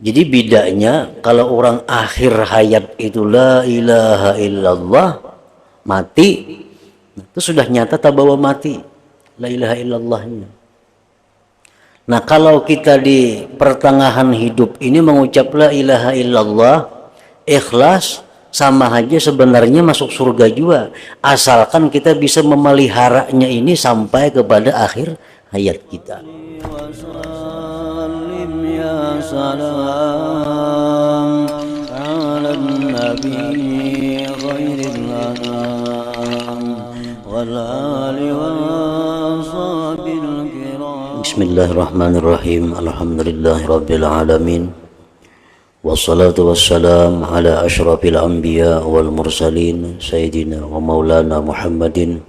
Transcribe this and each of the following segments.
Jadi bedanya kalau orang akhir hayat itu la ilaha illallah mati, itu sudah nyata tak bawa mati la ilaha illallahnya. Nah kalau kita di pertengahan hidup ini mengucap la ilaha illallah ikhlas, sama aja sebenarnya masuk surga juga, asalkan kita bisa memeliharanya ini sampai kepada akhir hayat kita. Bismillahirrahmanirrahim. Alhamdulillahirabbil alamin. Wassalatu wassalam ala asyrafil anbiya wal mursalin sayyidina wa maulana Muhammadin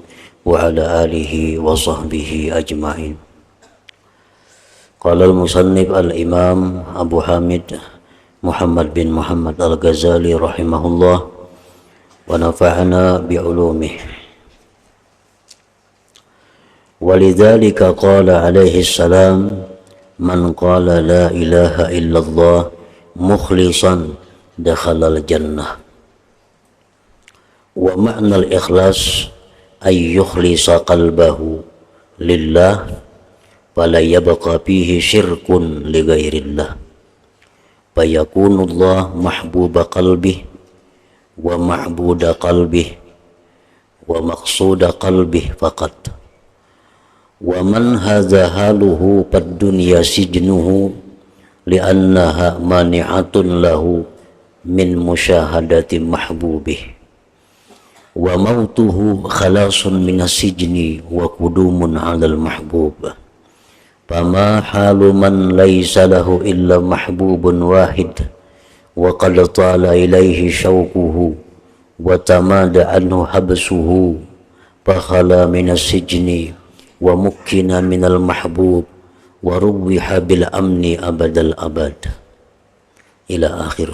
wa ala alihi wa sahbihi ajma'in. Qala al-musannif al-imam Abu Hamid Muhammad bin Muhammad al-Ghazali rahimahullah wa nafa'ana bi'ulumihi. Walidzalika qala alaihi salam man qala la ilaha illallah mukhlisan dakhalal jannah. Wa ma'nal ikhlas ay yukhlisa qalbahu lillah fala yabqa fihi syirkun li ghairillah fayakunullah mahbuba qalbih wa ma'buda qalbih wa maqsuda qalbih faqat. Wa man hadza haluhu fad dunya sijnuhu li'annaha mani'atun lahu min musyahadati mahbubih wa mautuhu khalasun minas sijni wa qudumun 'alal mahbub. Fama halu man laysa lahu illa mahbubun wahid wa qad tala ilayhi syauquhu wa tamada anhu habsuhu fakhala minas sijni wa mukkina minal mahbub wa ruwiha bil amni abadal abad ila akhir.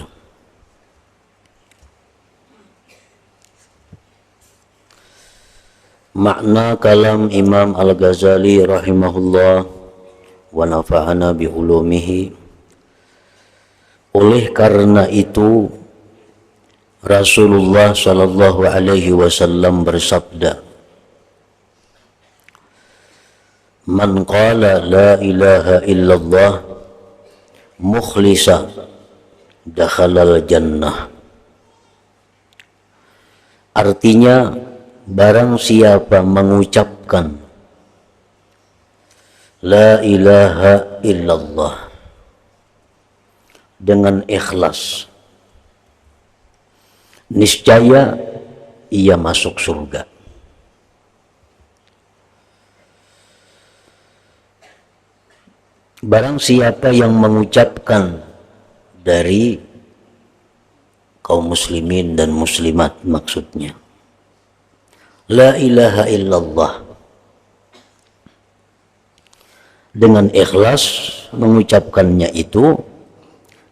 Makna kalam Imam Al-Ghazali rahimahullah wa nafa'ana bi ulumihi. Oleh karena itu Rasulullah sallallahu alaihi wasallam bersabda, man qala la ilaha illallah mukhlisa dakhalal jannah. Artinya barang siapa mengucapkan la ilaha illallah dengan ikhlas, niscaya ia masuk surga. Barang siapa yang mengucapkan dari kaum muslimin dan muslimat, maksudnya la ilaha illallah dengan ikhlas mengucapkannya itu,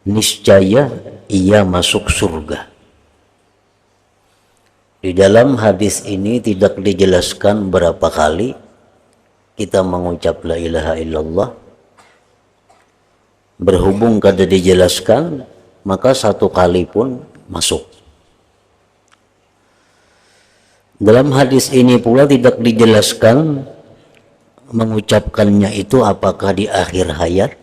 niscaya ia masuk surga. Di dalam hadis ini tidak dijelaskan berapa kali kita mengucap la ilaha illallah. Berhubung kada dijelaskan, maka satu kali pun masuk. Dalam hadis ini pula tidak dijelaskan mengucapkannya itu apakah di akhir hayat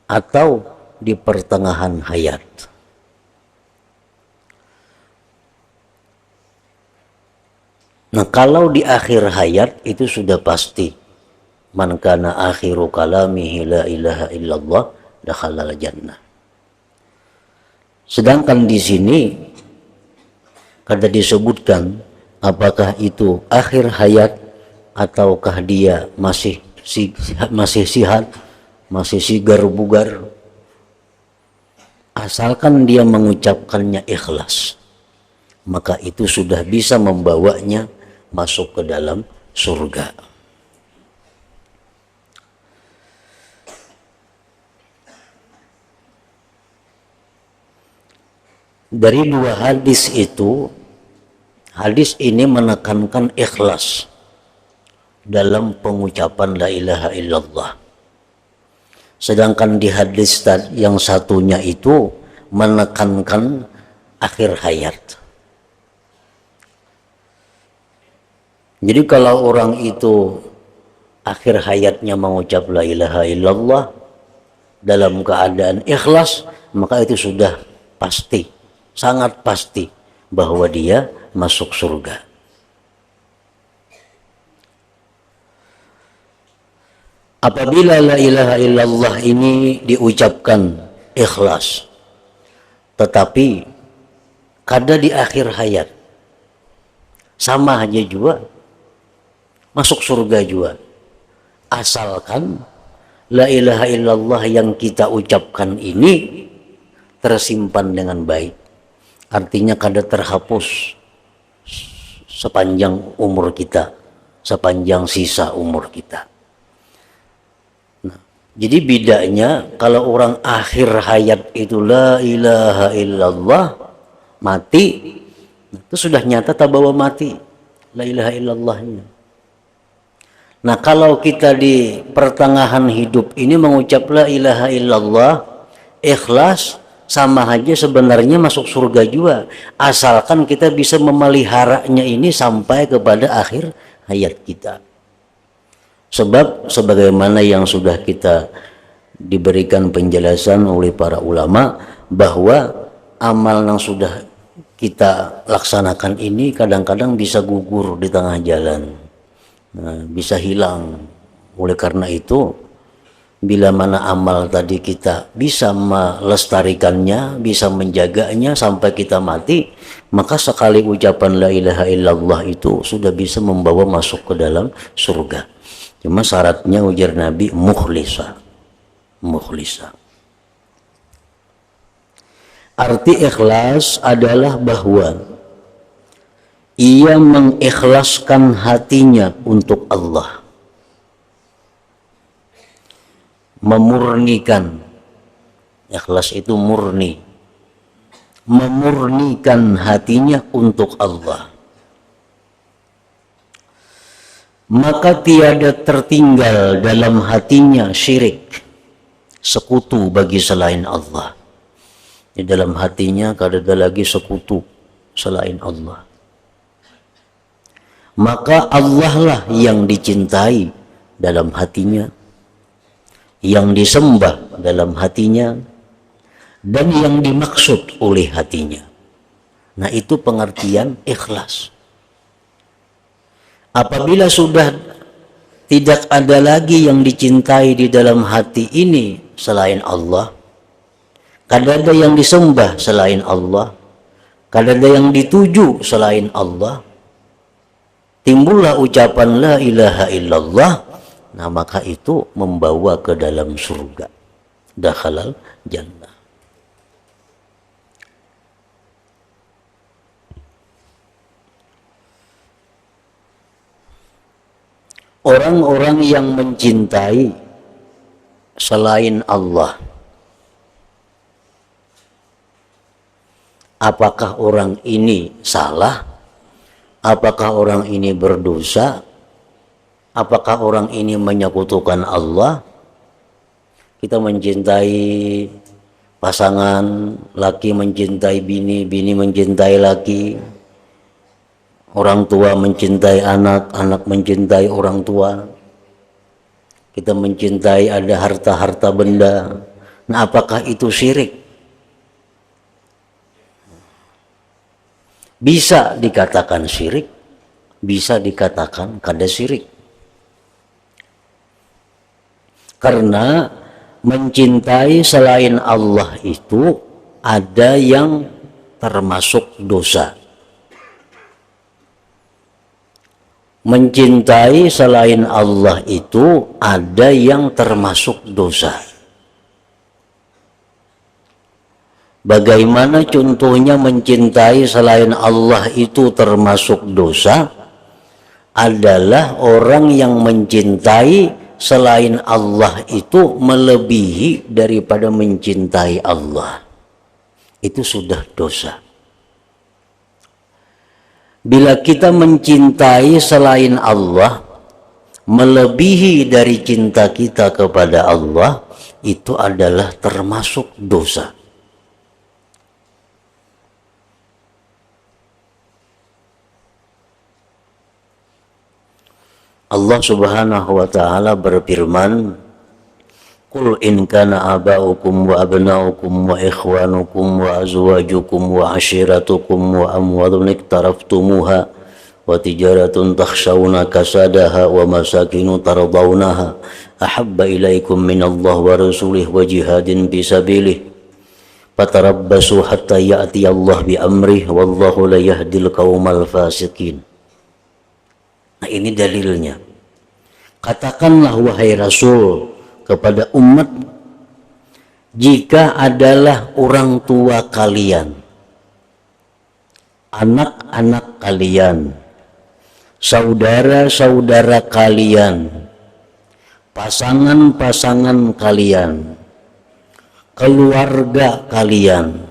atau di pertengahan hayat. Nah, kalau di akhir hayat itu sudah pasti. Man kana akhiru kalamihi la ilaha illallah dakhalal jannah. Sedangkan di sini kada disebutkan apakah itu akhir hayat ataukah dia masih sihat, masih sigar bugar. Asalkan dia mengucapkannya ikhlas, maka itu sudah bisa membawanya masuk ke dalam surga. Dari dua hadis itu, hadis ini menekankan ikhlas dalam pengucapan la ilaha illallah. Sedangkan di hadis yang satunya itu menekankan akhir hayat. Jadi kalau orang itu akhir hayatnya mengucap la ilaha illallah dalam keadaan ikhlas, maka itu sudah pasti, sangat pasti bahwa dia masuk surga. Apabila la ilaha illallah ini diucapkan ikhlas, tetapi kada di akhir hayat, sama aja juga masuk surga juga, asalkan la ilaha illallah yang kita ucapkan ini tersimpan dengan baik, artinya kada terhapus sepanjang umur kita, sepanjang sisa umur kita. Nah, jadi bedanya kalau orang akhir hayat itu la ilaha illallah mati, itu sudah nyata tak bawa mati la ilaha illallahnya. Nah, kalau kita di pertengahan hidup ini mengucap la ilaha illallah ikhlas, sama aja sebenarnya masuk surga juga, asalkan kita bisa memeliharanya ini sampai kepada akhir hayat kita. Sebab sebagaimana yang sudah kita diberikan penjelasan oleh para ulama bahwa amal yang sudah kita laksanakan ini kadang-kadang bisa gugur di tengah jalan. Nah, bisa hilang. Oleh karena itu, bila mana amal tadi kita bisa melestarikannya, bisa menjaganya sampai kita mati, maka sekali ucapan la ilaha illallah itu sudah bisa membawa masuk ke dalam surga. Cuma syaratnya ujar Nabi mukhlisa. Mukhlisa. Arti ikhlas adalah bahwa ia mengikhlaskan hatinya untuk Allah, memurnikan. Ikhlas itu murni, memurnikan hatinya untuk Allah. Maka tiada tertinggal dalam hatinya syirik, sekutu bagi selain Allah. Di dalam hatinya kada ada lagi sekutu selain Allah. Maka Allah lah yang dicintai dalam hatinya, yang disembah dalam hatinya, dan yang dimaksud oleh hatinya. Nah, itu pengertian ikhlas. Apabila sudah tidak ada lagi yang dicintai di dalam hati ini selain Allah, kada ada yang disembah selain Allah, kada ada yang dituju selain Allah, timbullah ucapan la ilaha illallah. Nah, maka itu membawa ke dalam surga, dakhalal jannah. Orang-orang yang mencintai selain Allah, apakah orang ini salah? Apakah orang ini berdosa? Apakah orang ini menyekutukan Allah? Kita mencintai pasangan, laki mencintai bini, bini mencintai laki, orang tua mencintai anak, anak mencintai orang tua. Kita mencintai ada harta-harta benda. Nah, apakah itu syirik? Bisa dikatakan syirik, bisa dikatakan kada syirik. Karena mencintai selain Allah itu ada yang termasuk dosa. Mencintai selain Allah itu ada yang termasuk dosa. Bagaimana contohnya mencintai selain Allah itu termasuk dosa? Adalah orang yang mencintai selain Allah itu melebihi daripada mencintai Allah. Itu sudah dosa. Bila kita mencintai selain Allah melebihi dari cinta kita kepada Allah, itu adalah termasuk dosa. Allah Subhanahu wa taala berfirman, "Qul in kana aba'ukum wa abna'ukum wa ikhwanukum wa azwajukum wa ashiratukum wa amwalun iktaraftumuha wa tijaratun takhshawna kasadaha wa masakinu tardawnaha ahabba ilaikum minallahi wa rasulih wa jihadin fi sabilih fatarabbasu hatta ya'tiyallahu bi amrih wallahu la yahdil qaumal fasiqin." Nah, ini dalilnya. Katakanlah wahai Rasul kepada umat, jika adalah orang tua kalian, anak-anak kalian, saudara-saudara kalian, pasangan-pasangan kalian, keluarga kalian,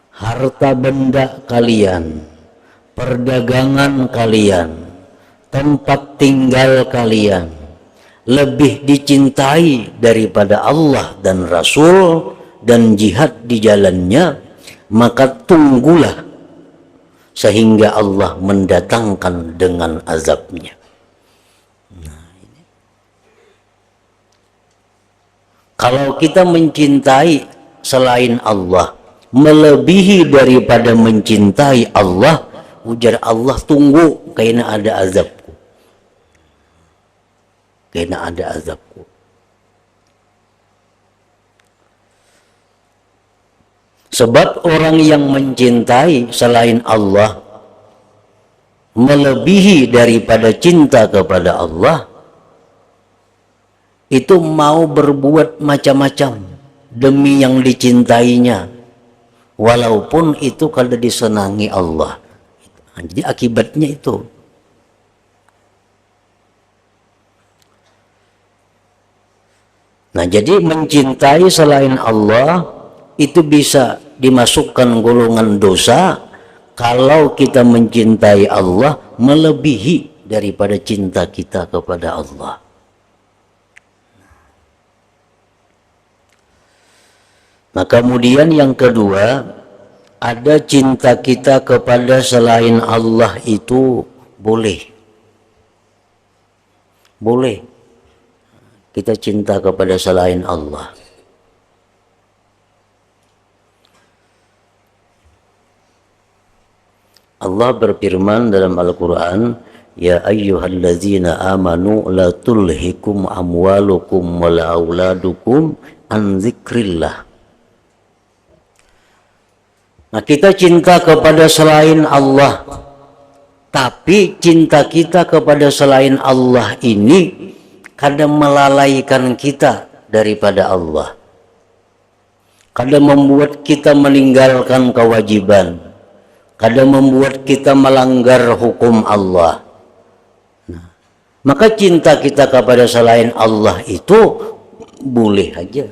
harta benda kalian, perdagangan kalian, tempat tinggal kalian lebih dicintai daripada Allah dan Rasul dan jihad di jalannya, maka tunggulah sehingga Allah mendatangkan dengan azabnya. Nah, ini. Kalau kita mencintai selain Allah melebihi daripada mencintai Allah, ujar Allah, tunggu karena ada azabku. Karena ada azabku. Sebab orang yang mencintai selain Allah melebihi daripada cinta kepada Allah, itu mau berbuat macam-macam demi yang dicintainya, walaupun itu kada disenangi Allah. Jadi akibatnya itu. Nah, jadi mencintai selain Allah itu bisa dimasukkan golongan dosa kalau kita mencintai Allah melebihi daripada cinta kita kepada Allah. Nah, kemudian yang kedua, ada cinta kita kepada selain Allah itu boleh. Boleh kita cinta kepada selain Allah. Allah berfirman dalam Al-Quran, "Ya ayyuhalladzina amanu la tulhikum amwalukum wal auladukum an dzikrillah." Nah, kita cinta kepada selain Allah, tapi cinta kita kepada selain Allah ini kadang melalaikan kita daripada Allah, kadang membuat kita meninggalkan kewajiban, kadang membuat kita melanggar hukum Allah. Nah, maka cinta kita kepada selain Allah itu boleh aja,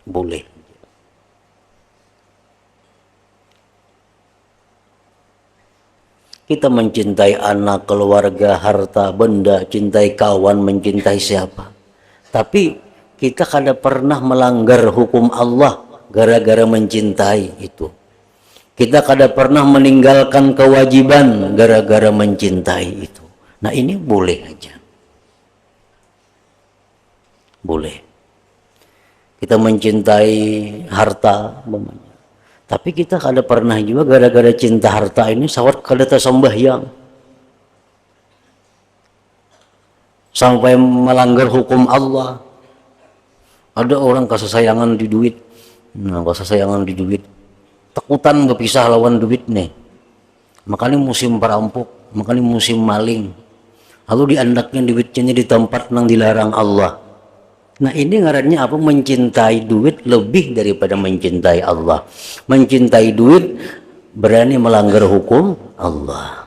boleh. Kita mencintai anak, keluarga, harta, benda, cintai kawan, mencintai siapa. Tapi kita kada pernah melanggar hukum Allah gara-gara mencintai itu. Kita kada pernah meninggalkan kewajiban gara-gara mencintai itu. Nah, ini boleh aja. Boleh. Kita mencintai harta, tapi kita kada pernah juga gara-gara cinta harta ini sawat kada tersembahyang sampai melanggar hukum Allah. Ada orang kesayangan di duit, nah kesayangan di duit, takutan berpisah lawan duit nih, makanya musim perampok, makanya musim maling, lalu diandaknya duitnya di tempat yang dilarang Allah. Nah, ini ngarannya apa? Mencintai duit lebih daripada mencintai Allah. Mencintai duit berani melanggar hukum Allah.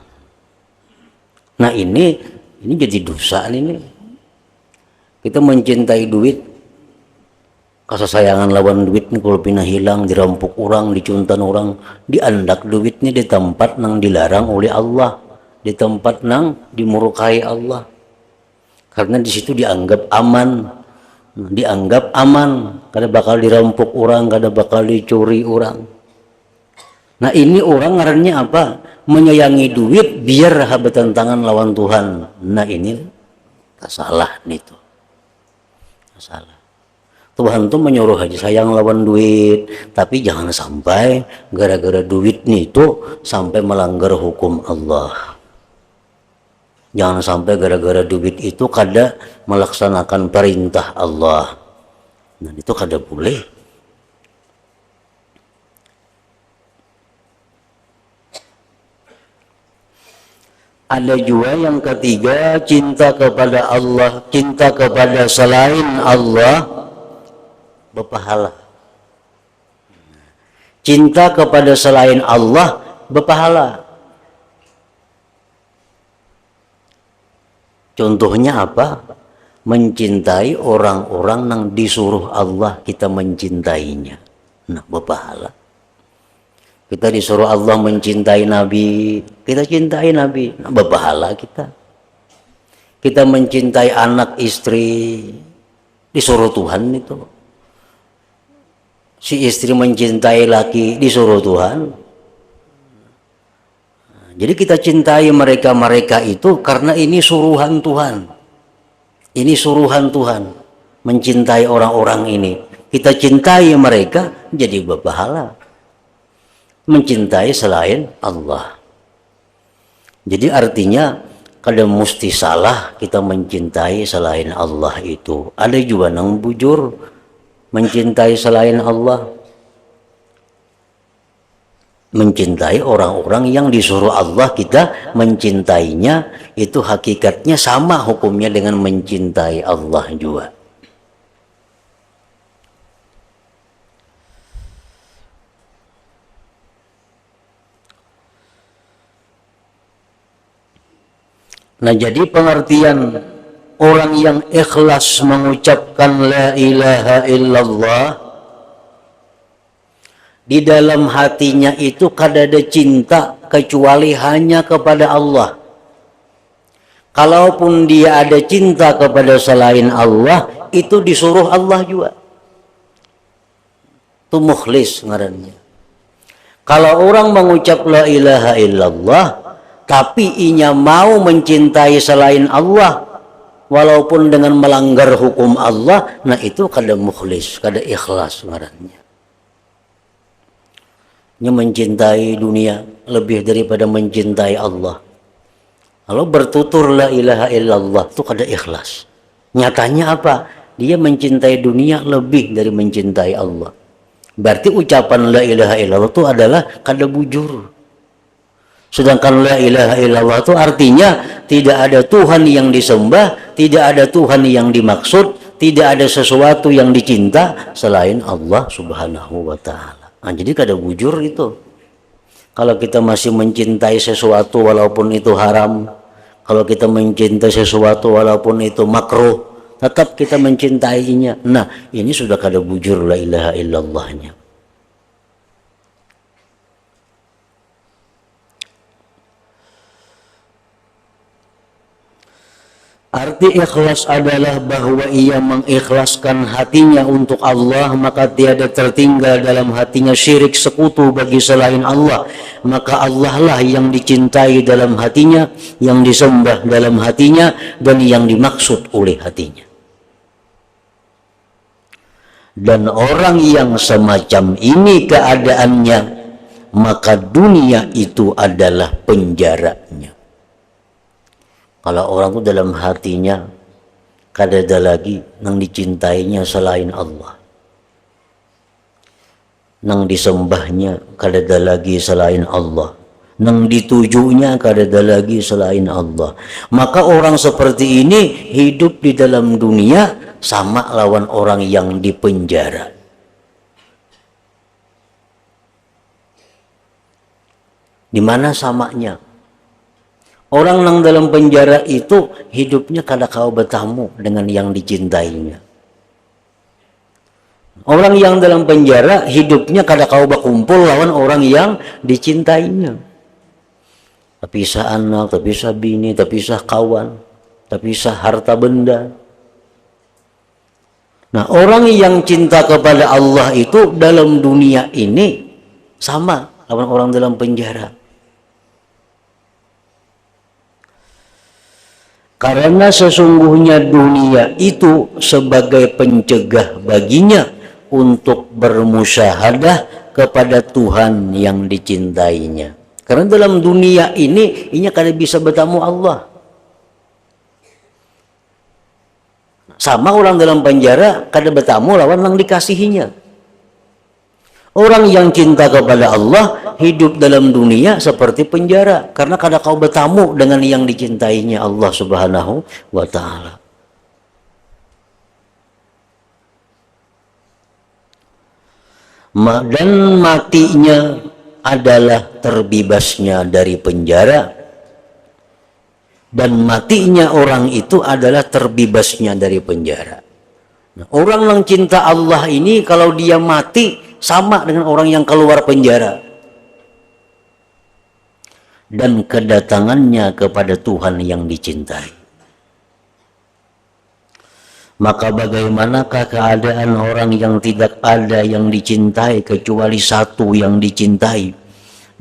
Nah, ini jadi dosa ini. Kita mencintai duit, kesayangan lawan duit ini kalau pindah hilang, dirampok orang, dicuntan orang, diandak duitnya di tempat yang dilarang oleh Allah, di tempat yang dimurkai Allah. Karena di situ dianggap aman. dianggap aman, kada bakal dirampok orang, kada bakal dicuri orang. Nah ini orang ngarannya apa? Menyayangi duit biar bertentangan lawan Tuhan. Nah ini salah nih tuh, salah. Tuhan tuh menyuruh aja sayang lawan duit, tapi jangan sampai gara-gara duit nih tuh sampai melanggar hukum Allah. Jangan sampai gara-gara duit itu kada melaksanakan perintah Allah. Nah itu kada boleh. Ada juga yang ketiga, cinta kepada Allah, cinta kepada selain Allah berpahala. Cinta kepada selain Allah berpahala. Contohnya apa? Mencintai orang-orang yang disuruh Allah kita mencintainya. Nah, berpahala. Kita disuruh Allah mencintai Nabi, kita cintai Nabi, nah, berpahala kita. Kita mencintai anak istri, disuruh Tuhan itu. Si istri mencintai laki, disuruh Tuhan. Jadi kita cintai mereka-mereka itu karena ini suruhan Tuhan. Ini suruhan Tuhan. Mencintai orang-orang ini. Kita cintai mereka jadi berpahala. Mencintai selain Allah. Jadi artinya kada mesti salah kita mencintai selain Allah itu. Ada juga yang bujur mencintai selain Allah. Mencintai orang-orang yang disuruh Allah kita mencintainya, itu hakikatnya sama hukumnya dengan mencintai Allah juga. Nah jadi pengertian orang yang ikhlas mengucapkan la ilaha illallah, di dalam hatinya itu kada ada cinta kecuali hanya kepada Allah. Kalaupun dia ada cinta kepada selain Allah, itu disuruh Allah juga. Itu mukhlis ngarannya. Kalau orang mengucap la ilaha illallah, tapi inya mau mencintai selain Allah, walaupun dengan melanggar hukum Allah, nah itu kada mukhlis, kada ikhlas ngarannya. Mencintai dunia lebih daripada mencintai Allah. Kalau bertutur la ilaha illallah itu kada ikhlas. Nyatanya apa? Dia mencintai dunia lebih dari mencintai Allah. Berarti ucapan la ilaha illallah itu adalah kada bujur. Sedangkan la ilaha illallah itu artinya tidak ada Tuhan yang disembah, tidak ada Tuhan yang dimaksud, tidak ada sesuatu yang dicinta selain Allah Subhanahu wa ta'ala. Nah, jadi kada bujur itu. Kalau kita masih mencintai sesuatu walaupun itu haram, kalau kita mencintai sesuatu walaupun itu makruh, tetap kita mencintainya. Nah, ini sudah kada bujur la ilaha illallahnya. Arti ikhlas adalah bahwa ia mengikhlaskan hatinya untuk Allah, maka tiada tertinggal dalam hatinya syirik sekutu bagi selain Allah. Maka Allah lah yang dicintai dalam hatinya, yang disembah dalam hatinya, dan yang dimaksud oleh hatinya. Dan orang yang semacam ini keadaannya, maka dunia itu adalah penjaranya. Kalau orang itu dalam hatinya kada ada lagi nang dicintainya selain Allah, nang disembahnya kada ada lagi selain Allah, nang ditujunya kada ada lagi selain Allah, maka orang seperti ini hidup di dalam dunia sama lawan orang yang dipenjara. Di mana samanya? Orang yang dalam penjara itu hidupnya kada kau bertamu dengan yang dicintainya. Orang yang dalam penjara hidupnya kada kau berkumpul lawan orang yang dicintainya. Terpisah anak, terpisah bini, terpisah kawan, terpisah harta benda. Nah, orang yang cinta kepada Allah itu dalam dunia ini sama lawan orang dalam penjara. Karena sesungguhnya dunia itu sebagai pencegah baginya untuk bermusyahadah kepada Tuhan yang dicintainya. Karena dalam dunia ini kada bisa bertemu Allah. Sama orang dalam penjara kada bertemu lawan yang dikasihinya. Orang yang cinta kepada Allah hidup dalam dunia seperti penjara karena kada kau bertemu dengan yang dicintainya Allah Subhanahu wa taala. Dan matinya adalah terbebasnya dari penjara, dan matinya orang itu adalah terbebasnya dari penjara. Nah, orang yang cinta Allah ini kalau dia mati sama dengan orang yang keluar penjara, dan kedatangannya kepada Tuhan yang dicintai. Maka bagaimanakah keadaan orang yang tidak ada yang dicintai kecuali satu yang dicintai,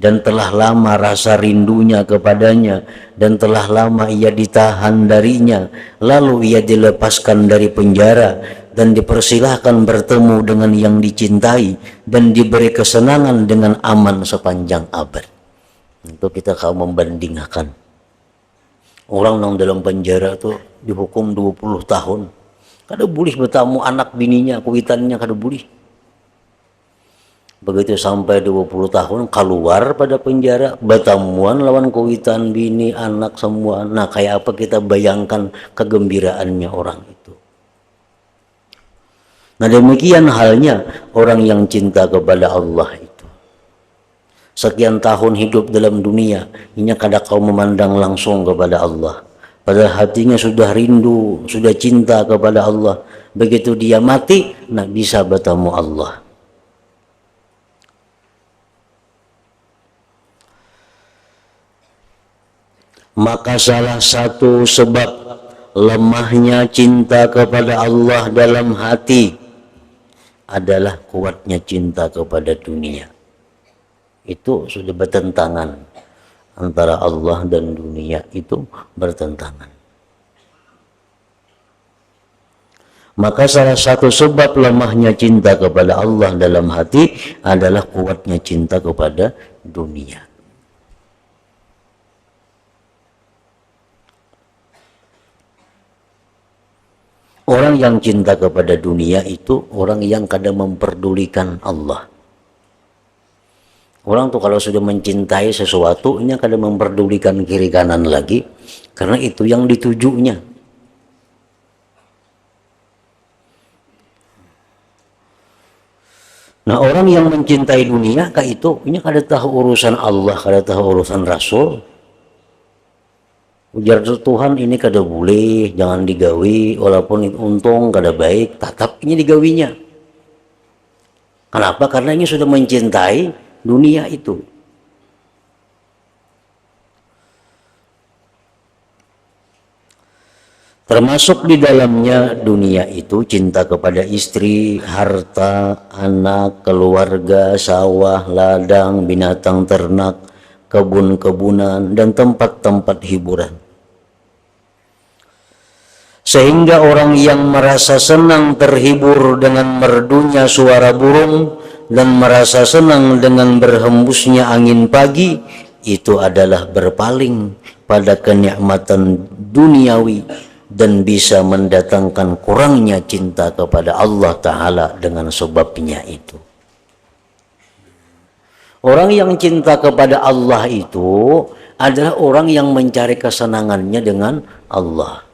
dan telah lama rasa rindunya kepadanya, dan telah lama ia ditahan darinya, lalu ia dilepaskan dari penjara dan dipersilahkan bertemu dengan yang dicintai dan diberi kesenangan dengan aman sepanjang abad. Untuk kita kalau membandingkan orang yang dalam penjara tuh dihukum 20 tahun, kada boleh bertemu anak bininya, kuitannya kada boleh. Begitu sampai 20 tahun keluar pada penjara, bertemuan lawan kuitan, bini, anak semua. Nah, kayak apa kita bayangkan kegembiraannya orang itu. Nah, demikian halnya orang yang cinta kepada Allah itu. Sekian tahun hidup dalam dunia, ini kada kau memandang langsung kepada Allah. Padahal hatinya sudah rindu, sudah cinta kepada Allah. Begitu dia mati, nah bisa bertemu Allah. Maka salah satu sebab lemahnya cinta kepada Allah dalam hati adalah kuatnya cinta kepada dunia. Itu sudah bertentangan. Antara Allah dan dunia itu bertentangan. Maka salah satu sebab lemahnya cinta kepada Allah dalam hati adalah kuatnya cinta kepada dunia. Orang yang cinta kepada dunia itu orang yang kada memperdulikan Allah. Orang tuh kalau sudah mencintai sesuatu, ini kada memperdulikan kiri kanan lagi, karena itu yang ditujunya. Nah, orang yang mencintai dunia kayak itu, ini kada tahu urusan Allah, kada tahu urusan Rasul. Ujar Tuhan ini kada boleh, jangan digawi, walaupun itu untung kada baik, tetap ini digawinya. Kenapa? Karena ini sudah mencintai dunia itu. Termasuk di dalamnya dunia itu cinta kepada istri, harta, anak, keluarga, sawah, ladang, binatang ternak, kebun-kebunan, dan tempat-tempat hiburan. Sehingga orang yang merasa senang terhibur dengan merdunya suara burung dan merasa senang dengan berhembusnya angin pagi, itu adalah berpaling pada kenikmatan duniawi dan bisa mendatangkan kurangnya cinta kepada Allah Ta'ala dengan sebabnya itu. Orang yang cinta kepada Allah itu adalah orang yang mencari kesenangannya dengan Allah.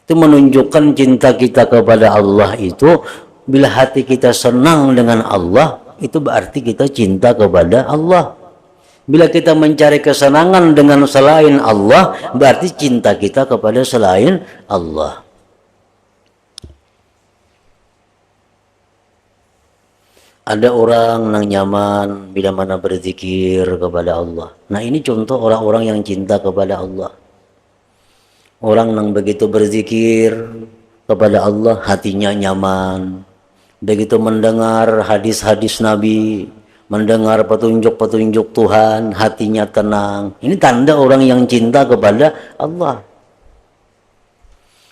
Itu menunjukkan cinta kita kepada Allah itu, bila hati kita senang dengan Allah, itu berarti kita cinta kepada Allah. Bila kita mencari kesenangan dengan selain Allah, berarti cinta kita kepada selain Allah. Ada orang yang nyaman bila mana berzikir kepada Allah. Nah, ini contoh orang-orang yang cinta kepada Allah. Orang yang begitu berzikir, kepada Allah, hatinya nyaman. Begitu mendengar hadis-hadis Nabi, mendengar petunjuk-petunjuk Tuhan, hatinya tenang. Ini tanda orang yang cinta kepada Allah.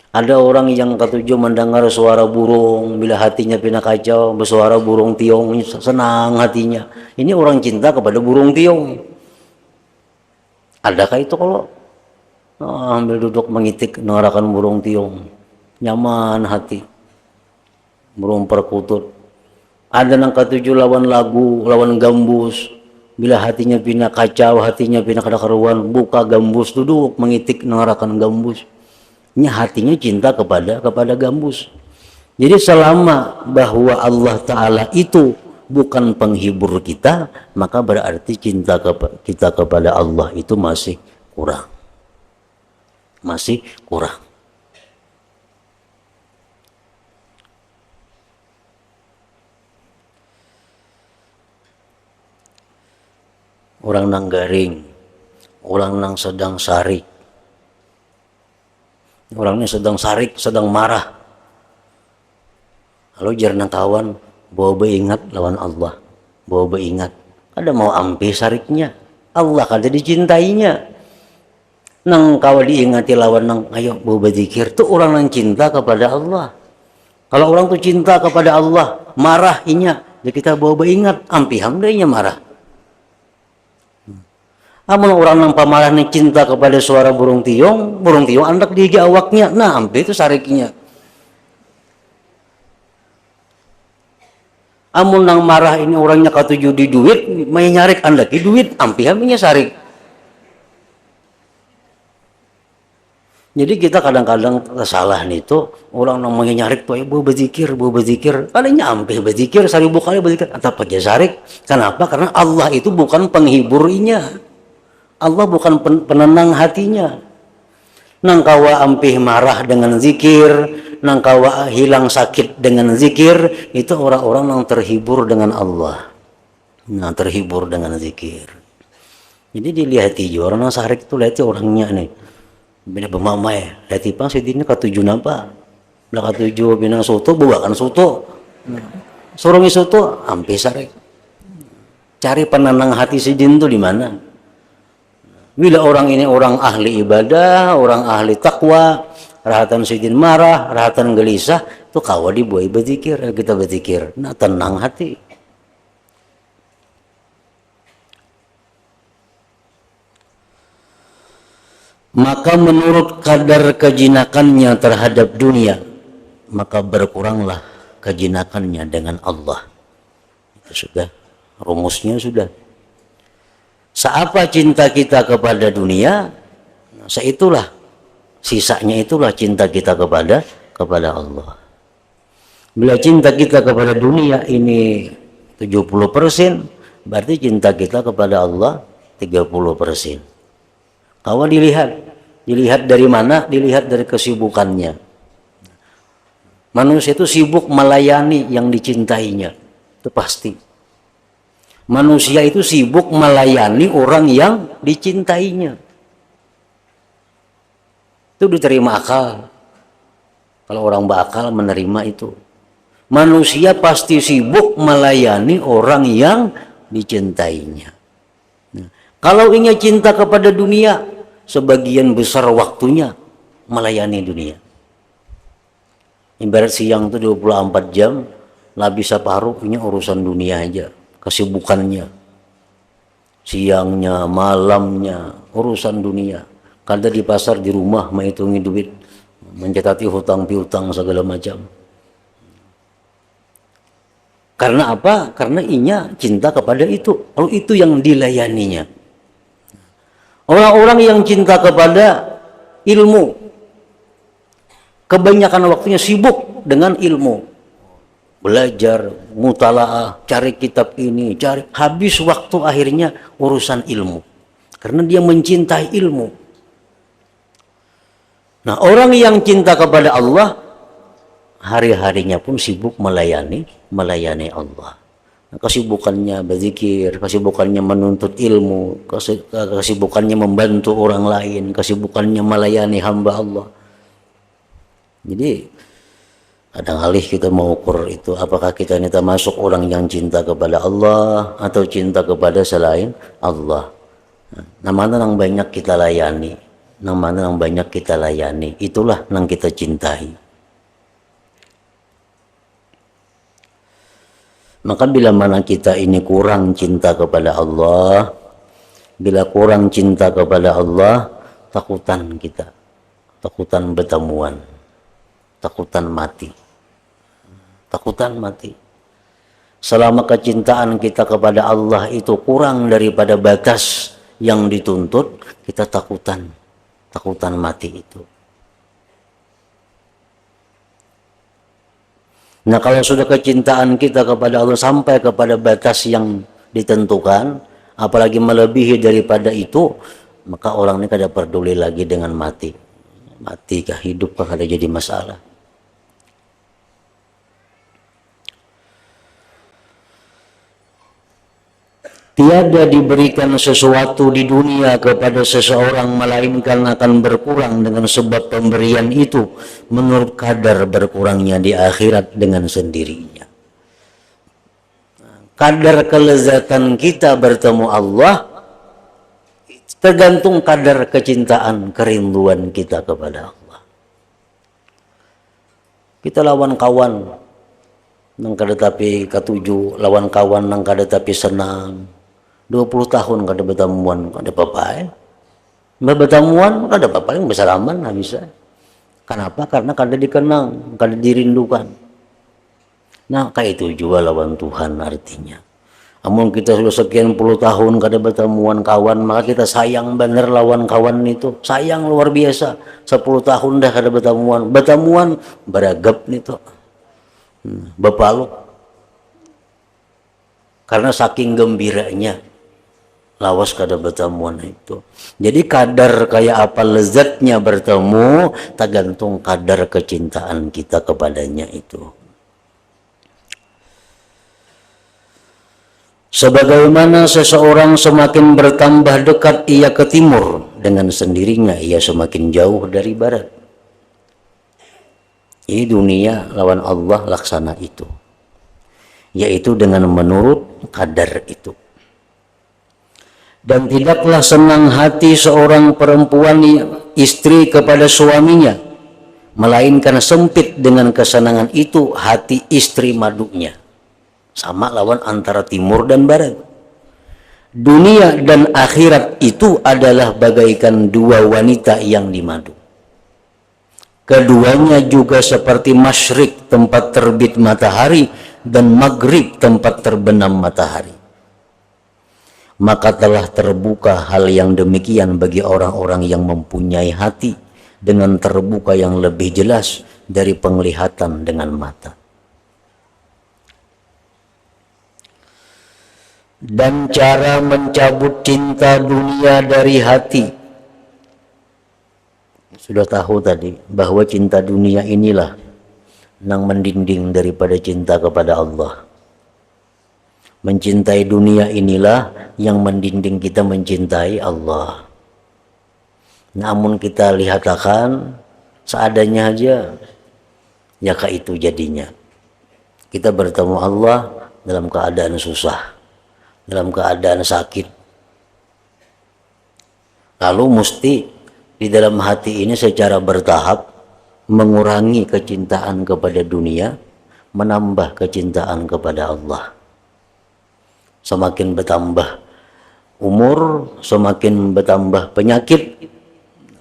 Ada orang yang ketujuh mendengar suara burung, bila hatinya pindah kacau, bersuara burung tiong, senang hatinya. Ini orang cinta kepada burung tiong. Adakah itu kalau ambil duduk mengitik mengarahkan burung tiong, nyaman hati, burung perkutut. Ada yang ketujuh lawan lagu, lawan gambus, bila hatinya pindah kacau, hatinya pindah kada karuan, buka gambus, duduk mengitik mengarahkan gambus. Hatinya cinta kepada gambus. Jadi selama bahwa Allah Ta'ala itu bukan penghibur kita, maka berarti cinta kita kepada Allah itu masih kurang. Masih kurang. Orang nang garing, orang nang sedang sarik, orangnya sedang sarik, sedang marah. Lalu jarang kawan, bawa beingat lawan Allah, bawa beingat. Ada mau ampe sariknya, Allah kada dicintainya. Nang kawan diingati lawan nang, ayo bawa berzikir. Tuh orang yang cinta kepada Allah. Kalau orang tuh cinta kepada Allah, marah inya, jadi kita bawa beingat, ampe hamdanya marah. Amun orang nang pamarah nih cinta kepada suara burung tiong andak di awaknya, nah ampe itu sariknya. Amun nang marah ini orangnya katuju di duit, may nyarik andak di duit, ampe haminya sarik. Jadi kita kadang-kadang salah nih tuh, orang nang may nyarik tuh, bu berzikir, kalinya ampe berzikir, 1000 kali berzikir, atau pakai sarik. Kenapa? Karena Allah itu bukan penghiburinya. Allah bukan penenang hatinya. Nang kawa ampih marah dengan zikir, nang kawa hilang sakit dengan zikir, itu orang-orang yang terhibur dengan Allah. Nah, terhibur dengan zikir. Jadi dilihati juga orang nang sarik itu, lihat orangnya nih. Bina bemamai, lihat ipang sedihnya ketujuh napa. Belah ketujuh bina soto, bawakan soto. Sorong soto, ampih sarik. Cari penenang hati sedih itu di mana? Bila orang ini orang ahli ibadah, orang ahli takwa, rahatan sidin marah, rahatan gelisah, itu kawa dibuai berzikir, kita berzikir, nah tenang hati. Maka menurut kadar kejinakannya terhadap dunia, maka berkuranglah kejinakannya dengan Allah. Itu sudah, rumusnya sudah. Seapa cinta kita kepada dunia, seitulah sisanya itulah cinta kita kepada Allah. Bila cinta kita kepada dunia ini 70%, berarti cinta kita kepada Allah 30%. Kawan dilihat dari mana? Dilihat dari kesibukannya. Manusia itu sibuk melayani yang dicintainya, itu pasti. Manusia itu sibuk melayani orang yang dicintainya. Itu diterima akal. Kalau orang berakal menerima itu. Manusia pasti sibuk melayani orang yang dicintainya. Nah, kalau ingin cinta kepada dunia, sebagian besar waktunya melayani dunia. Ibarat siang itu 24 jam, lah bisa paruh punya urusan dunia aja. Kesibukannya, siangnya, malamnya, urusan dunia. Kada di pasar, di rumah menghitungi duit, mencatati hutang piutang segala macam. Karena apa? Karena inya cinta kepada itu. Lalu itu yang dilayaninya. Orang-orang yang cinta kepada ilmu, kebanyakan waktunya sibuk dengan ilmu. Belajar, mutalaah, cari kitab ini, habis waktu akhirnya urusan ilmu. Karena dia mencintai ilmu. Nah, orang yang cinta kepada Allah, hari-harinya pun sibuk melayani Allah. Nah, kesibukannya berzikir, kesibukannya menuntut ilmu, kesibukannya membantu orang lain, kesibukannya melayani hamba Allah. Jadi Kadang alih kita mengukur itu, apakah kita ini termasuk orang yang cinta kepada Allah atau cinta kepada selain Allah. Nah, mana yang banyak kita layani, mana yang banyak kita layani, itulah yang kita cintai. Maka bila mana kita ini kurang cinta kepada Allah, bila kurang cinta kepada Allah, takutan kita, takutan bertemuan, takutan mati, takutan mati. Selama kecintaan kita kepada Allah itu kurang daripada batas yang dituntut, kita takutan, takutan mati itu. Nah, kalau sudah kecintaan kita kepada Allah sampai kepada batas yang ditentukan, apalagi melebihi daripada itu, maka orang ini kada peduli lagi dengan mati. Mati kah hidup kah kada jadi masalah. Tiada diberikan sesuatu di dunia kepada seseorang melainkan akan berkurang dengan sebab pemberian itu menurut kadar berkurangnya di akhirat dengan sendirinya. Kadar kelezatan kita bertemu Allah tergantung kadar kecintaan, kerinduan kita kepada Allah. Kita lawan kawan nang kada tapi katuju, lawan kawan nang kada tapi senang. 20 tahun kada bertemuan, kada apa-apa. Bertemuan kada apa-apa, yang bersalaman lah bisa. Kenapa? Karena kada dikenang, kada dirindukan. Nah, kayak itu juga lawan Tuhan artinya. Amun kita sudah sekian puluh tahun kada bertemuan kawan, maka kita sayang bener lawan kawan itu. Sayang luar biasa. 10 tahun dah kada bertemuan. Bertemuan beragap itu. Bepaluk. Karena saking gembiranya lawas kada bertemuan itu. Jadi kadar kayak apa lezatnya bertemu tergantung kadar kecintaan kita kepadanya itu. Sebagaimana seseorang semakin bertambah dekat ia ke timur, dengan sendirinya ia semakin jauh dari barat. Ini dunia lawan Allah laksana itu, yaitu dengan menurut kadar itu. Dan tidaklah senang hati seorang perempuan istri kepada suaminya, melainkan sempit dengan kesenangan itu hati istri madunya. Sama lawan antara timur dan barat. Dunia dan akhirat itu adalah bagaikan dua wanita yang dimadu. Keduanya juga seperti masyrik, tempat terbit matahari, dan maghrib, tempat terbenam matahari. Maka telah terbuka hal yang demikian bagi orang-orang yang mempunyai hati dengan terbuka yang lebih jelas dari penglihatan dengan mata. Dan cara mencabut cinta dunia dari hati. Sudah tahu tadi bahwa cinta dunia inilah yang mendinding daripada cinta kepada Allah. Mencintai dunia inilah yang mendinding kita mencintai Allah. Namun kita lihatkan seadanya aja, ya kayak itu jadinya. Kita bertemu Allah dalam keadaan susah, dalam keadaan sakit. Lalu mesti di dalam hati ini secara bertahap mengurangi kecintaan kepada dunia, menambah kecintaan kepada Allah. Semakin bertambah umur, semakin bertambah penyakit,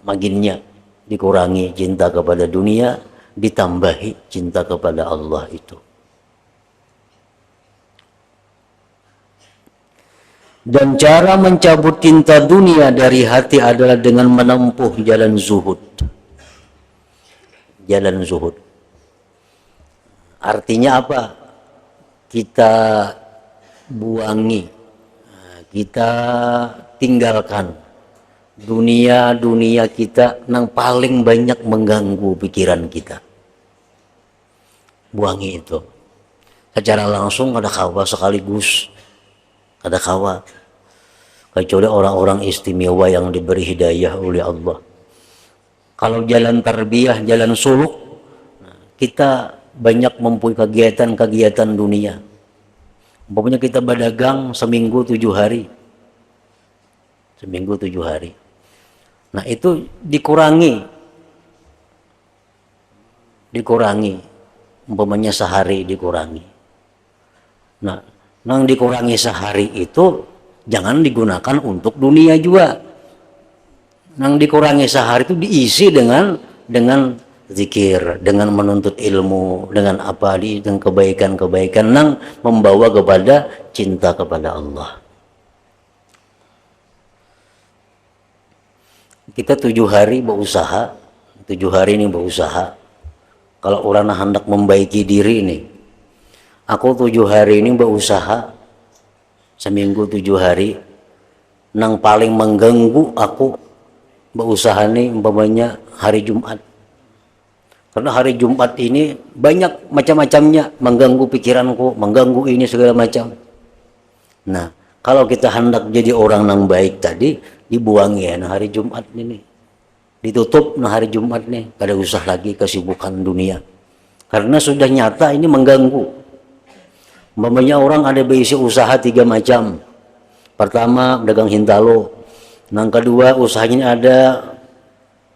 makinnya dikurangi cinta kepada dunia, ditambahi cinta kepada Allah itu. Dan cara mencabut cinta dunia dari hati adalah dengan menempuh jalan zuhud. Jalan zuhud. Artinya apa? Kita buangi, kita tinggalkan dunia kita yang paling banyak mengganggu pikiran kita. Buangi itu. Secara langsung ada kawa sekaligus, ada kawa. Kecuali orang-orang istimewa yang diberi hidayah oleh Allah. Kalau jalan tarbiyah, jalan suluk, kita banyak mempunyai kegiatan-kegiatan dunia. Umpamanya kita berdagang seminggu 7 hari. Seminggu 7 hari. Nah itu dikurangi. Umpamanya sehari dikurangi. Nah, yang dikurangi sehari itu jangan digunakan untuk dunia juga. Yang dikurangi sehari itu diisi dengan zikir, dengan menuntut ilmu, dengan apa dengan kebaikan-kebaikan yang membawa kepada cinta kepada Allah. Kita 7 hari berusaha, 7 hari ini berusaha. Kalau orang hendak membaiki diri ini, aku 7 hari ini berusaha, seminggu 7 hari, yang paling mengganggu aku berusaha nih umpamanya hari Jumat. Karena hari Jumat ini banyak macam-macamnya, mengganggu pikiranku, mengganggu ini segala macam. Nah, kalau kita hendak jadi orang yang baik tadi, dibuang ya nah hari Jumat ini. Ditutup nah hari Jumat nih, kada usah lagi kesibukan dunia. Karena sudah nyata ini mengganggu. Umpamanya orang ada berisi usaha 3 macam. Pertama, dagang hintalo. Yang kedua, usahanya ada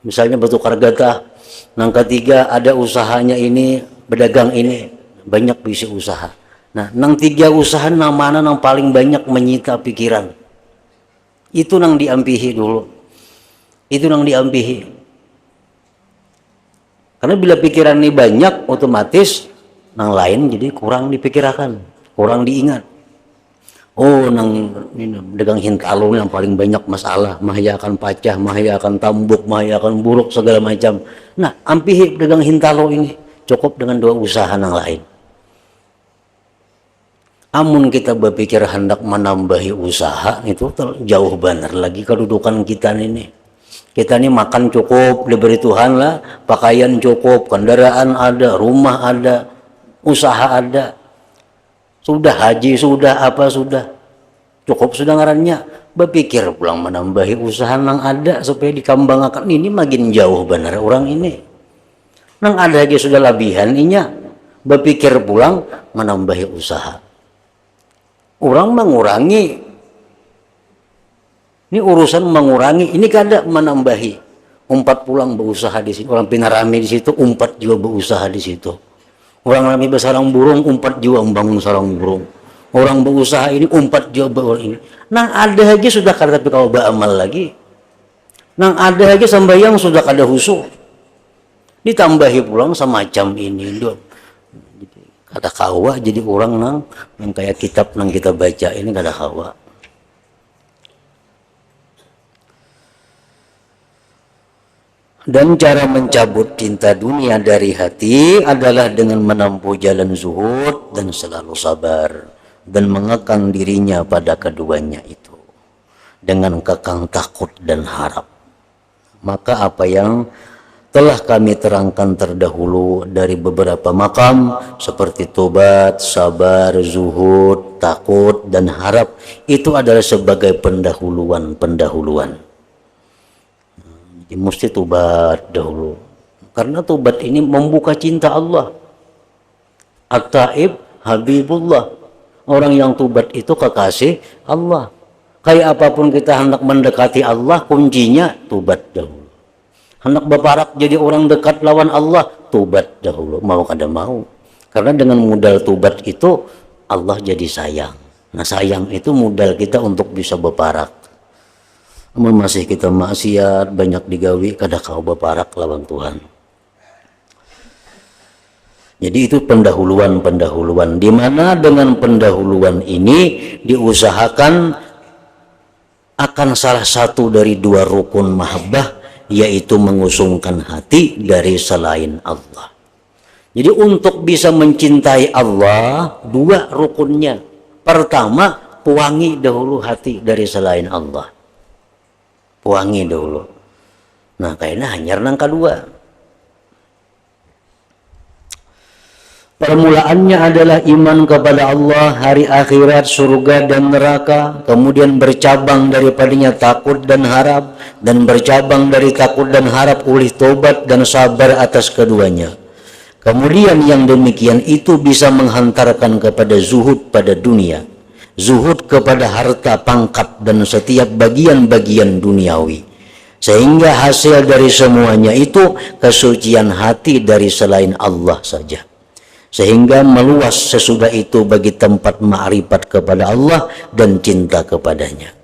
misalnya bertukar gatah. Yang ketiga ada usahanya ini berdagang ini, banyak bisa usaha. Nah, yang 3 usaha yang mana yang paling banyak menyita pikiran? Itu yang diampihi dulu. Itu yang diampihi. Karena bila pikiran ini banyak, otomatis yang lain jadi kurang dipikirkan, kurang diingat. Oh, nang dagang hintalo yang paling banyak masalah, mahya akan pacah, mahya akan tambuk, mahya akan buruk segala macam. Nah, ampihi dagang hintalo ini cukup dengan 2 usaha yang lain. Amun kita berpikir hendak menambahi usaha itu jauh benar lagi kedudukan kita ini. Kita ini makan cukup diberi Tuhan lah, pakaian cukup, kendaraan ada, rumah ada, usaha ada. Sudah haji, sudah apa, sudah cukup sudah ngarannya. Berpikir pulang menambahi usaha yang ada supaya dikembangkan ini makin jauh benar orang ini. Nang ada lagi sudah labihan inya. Berpikir pulang menambahi usaha. Orang mengurangi. Ini urusan mengurangi, ini kada menambahi. Umpat pulang berusaha di situ, orang pinarami di situ, umpat juga berusaha di situ. Orang rame bersarang burung, umpat juga membangun sarang burung. Orang berusaha ini, umpat juga berusaha ini. Nang ada lagi sudah kada tapi kau beramal lagi. Nang ada lagi sambayang sudah kada husu. Ditambahi pulang semacam ini. Kada kawa jadi orang nang yang kayak kitab nang kita baca ini kada kawa. Dan cara mencabut cinta dunia dari hati adalah dengan menempuh jalan zuhud dan selalu sabar dan mengekang dirinya pada keduanya itu dengan kekang takut dan harap. Maka apa yang telah kami terangkan terdahulu dari beberapa makam seperti tobat, sabar, zuhud, takut dan harap itu adalah sebagai pendahuluan. Mesti tobat dahulu, karena tobat ini membuka cinta Allah. At-taib habibullah, orang yang tobat itu kekasih Allah. Kayak apapun kita hendak mendekati Allah, kuncinya tobat dahulu. Hendak berparak jadi orang dekat lawan Allah, tobat dahulu, mau kada mau. Karena dengan modal tobat itu Allah jadi sayang. Nah, sayang itu modal kita untuk bisa berparak. Namun masih kita maksiat, banyak digawi, kada kau berparak lawan Tuhan. Jadi itu pendahuluan, di mana dengan pendahuluan ini diusahakan akan salah satu dari 2 rukun mahabbah, yaitu mengusungkan hati dari selain Allah. Jadi untuk bisa mencintai Allah, 2 rukunnya. Pertama, puangi dahulu hati dari selain Allah. Puangi dulu. Nah, kayaknya hanyar nang kedua. Permulaannya adalah iman kepada Allah, hari akhirat, surga dan neraka, kemudian bercabang daripadanya takut dan harap, dan bercabang dari takut dan harap oleh tobat dan sabar atas keduanya. Kemudian yang demikian itu bisa menghantarkan kepada zuhud pada dunia, zuhud kepada harta, pangkat, dan setiap bagian-bagian duniawi. Sehingga hasil dari semuanya itu kesucian hati dari selain Allah saja. Sehingga meluas sesudah itu bagi tempat ma'rifat kepada Allah dan cinta kepadanya.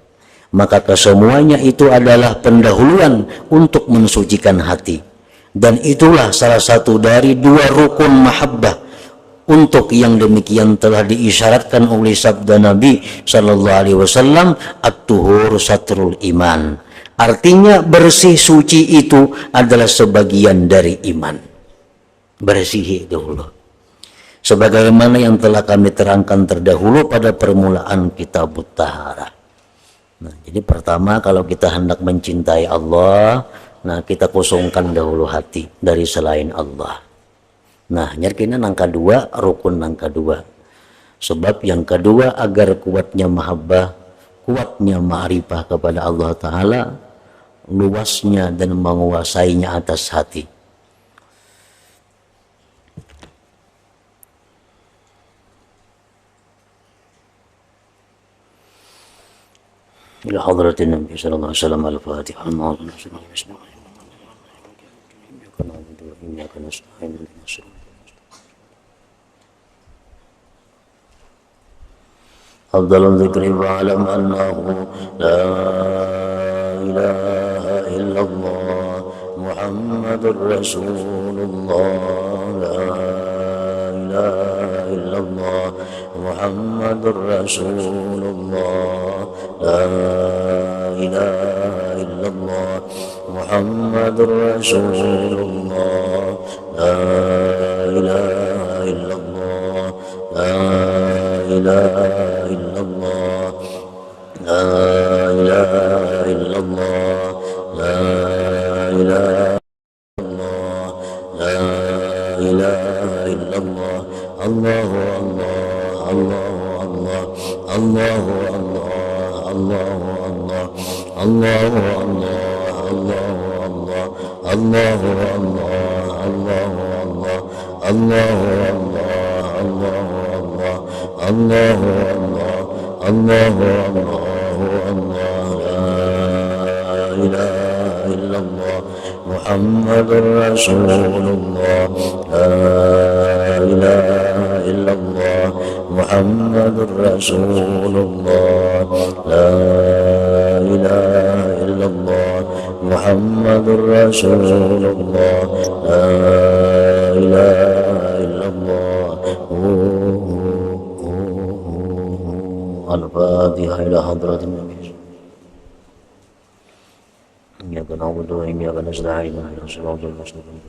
Maka kesemuanya itu adalah pendahuluan untuk mensucikan hati. Dan itulah salah satu dari dua rukun mahabbah. Untuk yang demikian telah diisyaratkan oleh sabda Nabi sallallahu alaihi wasallam, at-tuhur satrul iman. Artinya bersih suci itu adalah sebagian dari iman. Bersih dahulu. Sebagaimana yang telah kami terangkan terdahulu pada permulaan kitab Taharah. Nah, jadi pertama kalau kita hendak mencintai Allah, nah kita kosongkan dahulu hati dari selain Allah. Nah, nyarkina nang kedua, rukun nang kedua. Sebab yang kedua agar kuatnya mahabbah, kuatnya ma'rifah kepada Allah Ta'ala, luasnya dan menguasainya atas hati. إلى حضرة النبي صلى الله عليه وسلم الفاتحة أفضل الذكر فاعلم أنه لا إله إلا الله محمد رسول الله لا إله إلا الله محمد رسول الله لا إله إلا الله محمد رسول الله لا إله إلا الله لا إله إلا الله لا إله إلا الله لا إله لا إله إلا الله الله الله الله الله الله الله الله الله الله الله الله الله الله الله الله الله لا إله إلا الله محمد رسول الله لا إله إلا الله محمد رسول الله لا إله إلا الله محمد رسول الله لا إله إلا الله الفاتحة إلى حضرة النبي إياك نعبد وإياك نستعين اهدنا الصراط المستقيم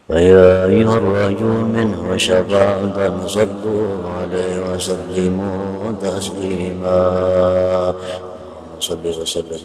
فيا أيها الرجل منه شفاعة صلوا عليه وسلموا تسليما صل وسلم